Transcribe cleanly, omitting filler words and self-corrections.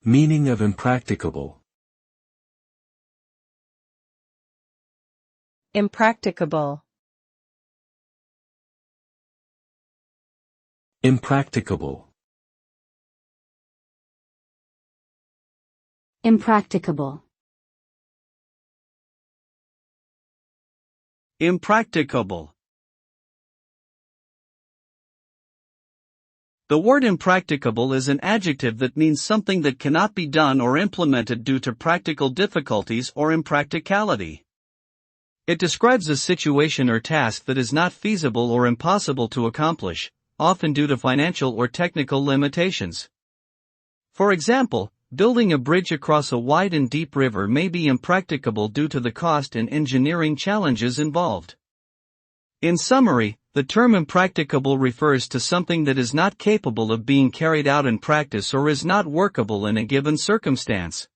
Meaning of impracticable. Impracticable. Impracticable. Impracticable. Impracticable. The word impracticable is an adjective that means something that cannot be done or implemented due to practical difficulties or impracticality. It describes a situation or task that is not feasible or impossible to accomplish, often due to financial or technical limitations. For example, building a bridge across a wide and deep river may be impracticable due to the cost and engineering challenges involved. In summary, the term impracticable refers to something that is not capable of being carried out in practice or is not workable in a given circumstance.